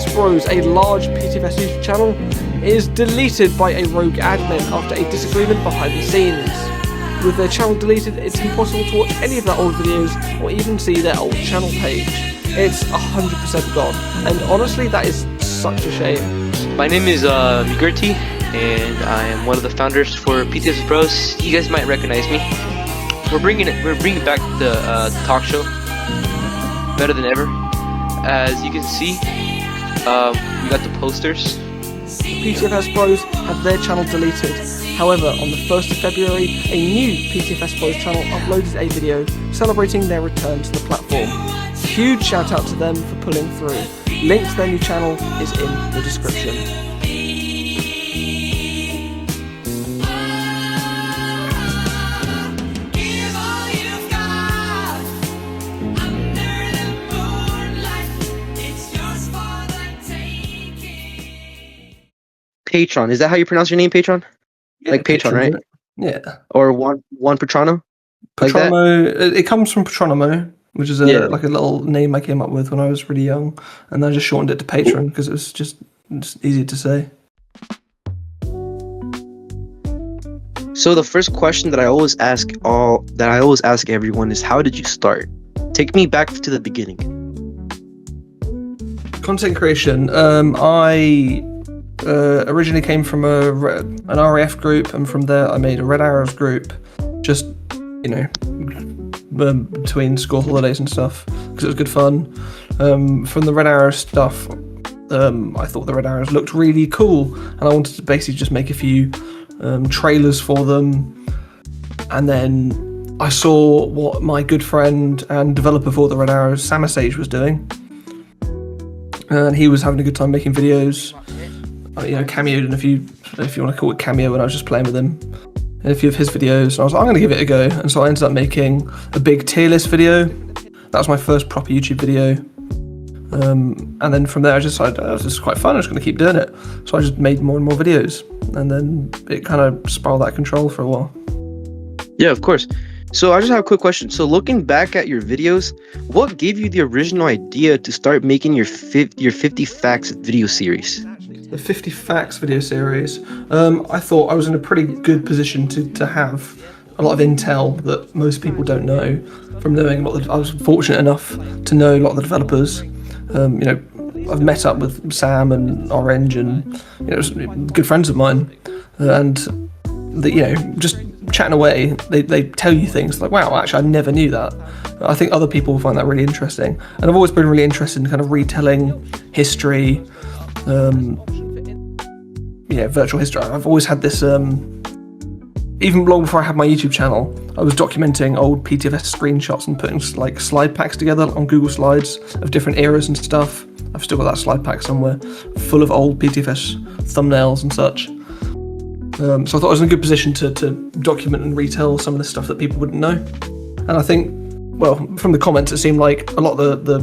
PTFS Bros, a large PTFS YouTube channel, is deleted by a rogue admin after a disagreement behind the scenes. With their channel deleted, it's impossible to watch any of their old videos or even see their old channel page. It's 100% gone, and honestly that is such a shame. My name is Migurti, and I am one of the founders for PTFS Bros. You guys might recognize me. We're bringing back the talk show better than ever. As you can see, we got the posters. PTFS Bros had their channel deleted. However, on the 1st of February, a new PTFS Bros channel uploaded a video celebrating their return to the platform. Huge shout out to them for pulling through. Link to their new channel is in the description. Patron, is that how you pronounce your name, Patron? Yeah, like Patron, right? Yeah. Or one Patrono? Patrono, it comes from Patronomo, which is Yeah. like a little name I came up with when I was really young, and I just shortened it to Patron because it was just easy to say. So the first question that I always ask everyone is, how did you start? Take me back to the beginning. Content creation. I originally came from an RAF group, and from there I made a Red Arrows group, just between school holidays and stuff, because it was good fun. From the Red Arrows stuff, I thought the Red Arrows looked really cool, and I wanted to basically just make a few trailers for them. And then I saw what my good friend and developer for the Red Arrows, Samasage, was doing, and he was having a good time making videos. Cameoed in a few, if you want to call it cameo, when I was just playing with him in a few of his videos. And I was like, I'm going to give it a go. And so I ended up making a big tier list video. That was my first proper YouTube video. And then from there I just decided, this is quite fun, I'm just going to keep doing it. So I just made more and more videos. And then it kind of spiraled out of control for a while. Yeah, of course. So I just have a quick question. So looking back at your videos, what gave you the original idea to start making your 50 Facts video series? The 50 Facts video series, I thought I was in a pretty good position to have a lot of intel that most people don't know from knowing a lot of I was fortunate enough to know a lot of the developers. I've met up with Sam and Orange, and good friends of mine, and just chatting away, they tell you things like, wow, actually I never knew that. I think other people find that really interesting, and I've always been really interested in kind of retelling history, virtual history. I've always had this, even long before I had my YouTube channel, I was documenting old PTFS screenshots and putting like slide packs together on Google Slides of different eras and stuff. I've still got that slide pack somewhere, full of old PTFS thumbnails and such. So I thought I was in a good position to document and retell some of the stuff that people wouldn't know. And I think, well, from the comments, it seemed like a lot of the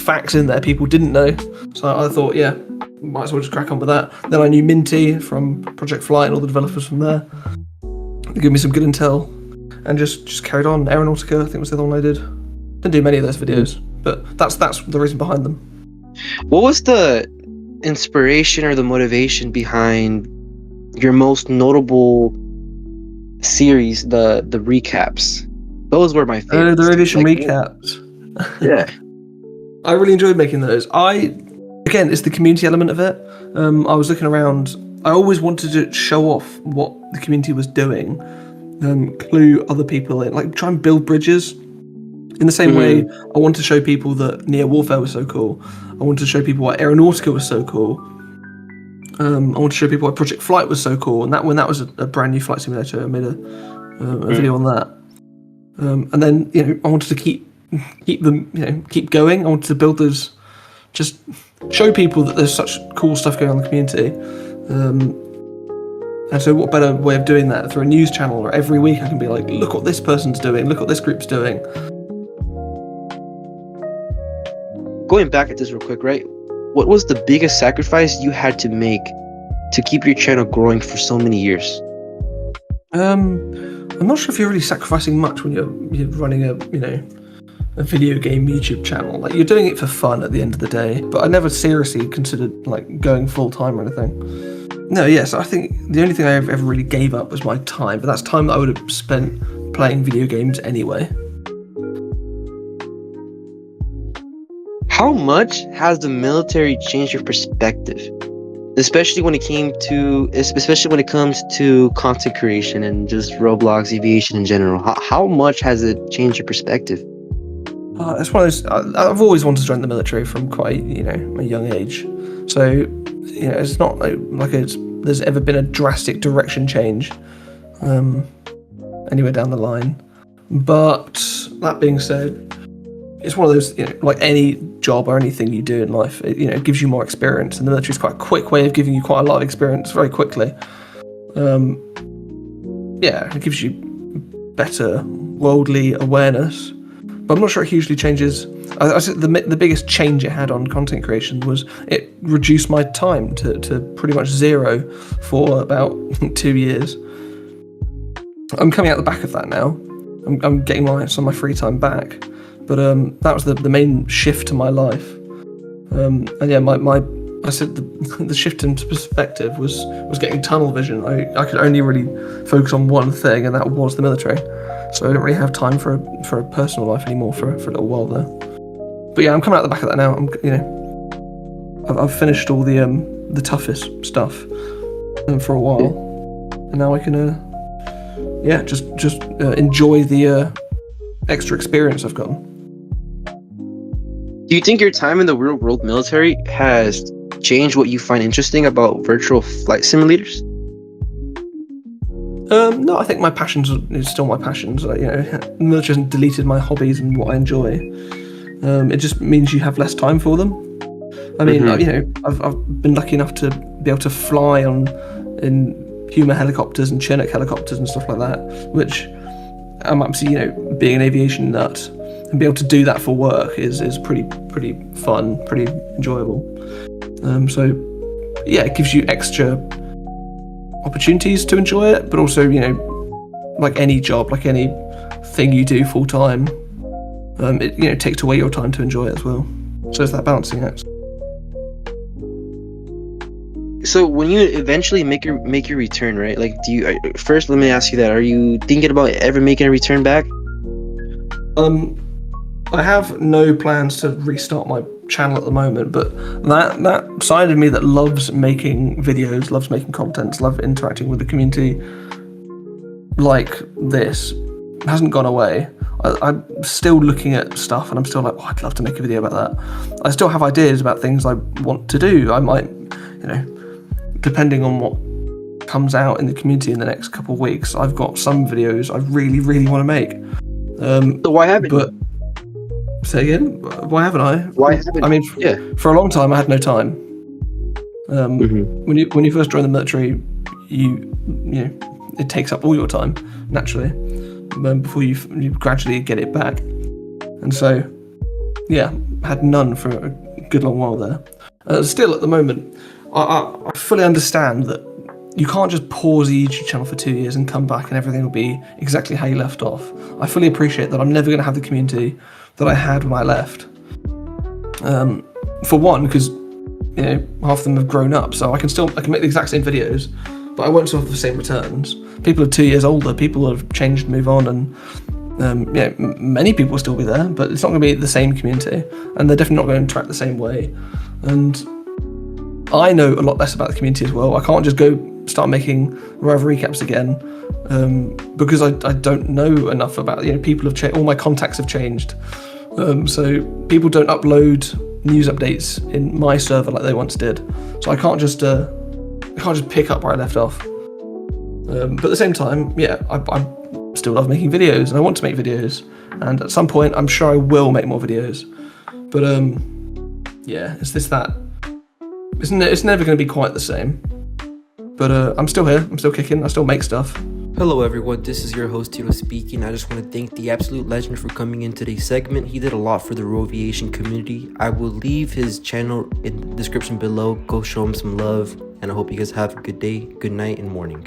facts in there people didn't know. So I thought, yeah, might as well just crack on with that. Then I knew Minty from Project Flight and all the developers from there. They gave me some good intel, and just carried on. Aeronautica, I think, was the other one I did. Didn't do many of those videos, but that's the reason behind them. What was the inspiration or the motivation behind your most notable series, the recaps? Those were my favorites. The RoAviation recaps. Yeah. I really enjoyed making those. Again, it's the community element of it. I was looking around. I always wanted to show off what the community was doing, clue other people in, like try and build bridges. In the same way, I wanted to show people that Neo Warfare was so cool. I wanted to show people why Aeronautica was so cool. I wanted to show people why Project Flight was so cool. And when that was a brand new flight simulator, I made a video on that. And then I wanted to keep them, keep going. I wanted to build those, just show people that there's such cool stuff going on in the community. And so what better way of doing that through a news channel, where every week I can be like, look what this person's doing, look what this group's doing. Going back at this real quick, right? What was the biggest sacrifice you had to make to keep your channel growing for so many years? I'm not sure if you're really sacrificing much when you're running a a video game YouTube channel. Like, you're doing it for fun at the end of the day, but I never seriously considered like going full time or anything. No, yes, I think the only thing I ever really gave up was my time, but that's time that I would have spent playing video games anyway. How much has the military changed your perspective? Especially when it comes to content creation and just Roblox aviation in general. How much has it changed your perspective? It's one of those. I've always wanted to join the military from quite, a young age. So, it's not like there's ever been a drastic direction change anywhere down the line. But that being said, it's one of those, like any job or anything you do in life, it gives you more experience, and the military is quite a quick way of giving you quite a lot of experience very quickly. It gives you better worldly awareness, but I'm not sure it hugely changes. I said the biggest change it had on content creation was it reduced my time to pretty much zero for about 2 years. I'm coming out the back of that now. I'm getting some of my free time back. But that was the main shift to my life. I said the shift in perspective was getting tunnel vision. I could only really focus on one thing, and that was the military. So I didn't really have time for a personal life anymore for a little while there. But yeah, I'm coming out the back of that now. I've finished all the toughest stuff for a while, and now I can just enjoy the extra experience I've gotten. Do you think your time in the real world military has changed what you find interesting about virtual flight simulators? No, I think my passions is still my passions. The military hasn't deleted my hobbies and what I enjoy. It just means you have less time for them. I mean, I've been lucky enough to be able to fly in Puma helicopters and Chinook helicopters and stuff like that, which I'm obviously, being an aviation nut, and be able to do that for work is pretty fun, pretty enjoyable. It gives you extra opportunities to enjoy it, but also, like any job, like any thing you do full time, it takes away your time to enjoy it as well. So it's that balancing act. So when you eventually make your return, right? Like, first let me ask you that: are you thinking about ever making a return back? I have no plans to restart my channel at the moment, but that side of me that loves making videos, loves making content, loves interacting with the community like this hasn't gone away. I'm still looking at stuff, and I'm still like, I'd love to make a video about that. I still have ideas about things I want to do. I might, depending on what comes out in the community in the next couple of weeks, I've got some videos I really, really want to make. So why haven't you? Say again? Why haven't I? Why haven't? I mean, for a long time I had no time. When you first join the military, it takes up all your time naturally, before you gradually get it back. And so, had none for a good long while there. Still at the moment, I fully understand that you can't just pause the YouTube channel for 2 years and come back and everything will be exactly how you left off. I fully appreciate that I'm never going to have the community that I had when I left. For one, because half of them have grown up, so I can make the exact same videos, but I won't still have the same returns. People are 2 years older, people have changed and move on, and many people will still be there, but it's not going to be the same community, and they're definitely not going to interact the same way. And I know a lot less about the community as well. I can't just go start making RoAv recaps again, because I don't know enough about people have changed. All my contacts have changed, so people don't upload news updates in my server like they once did. So I can't just pick up where I left off. But at the same time, I still love making videos, and I want to make videos, and at some point I'm sure I will make more videos. But it's never going to be quite the same. But I'm still here, I'm still kicking, I still make stuff. Hello everyone, this is your host Tito speaking. I just want to thank the absolute legend for coming in today's segment. He did a lot for the RoAviation community. I will leave his channel in the description below. Go show him some love, and I hope you guys have a good day, good night, and morning.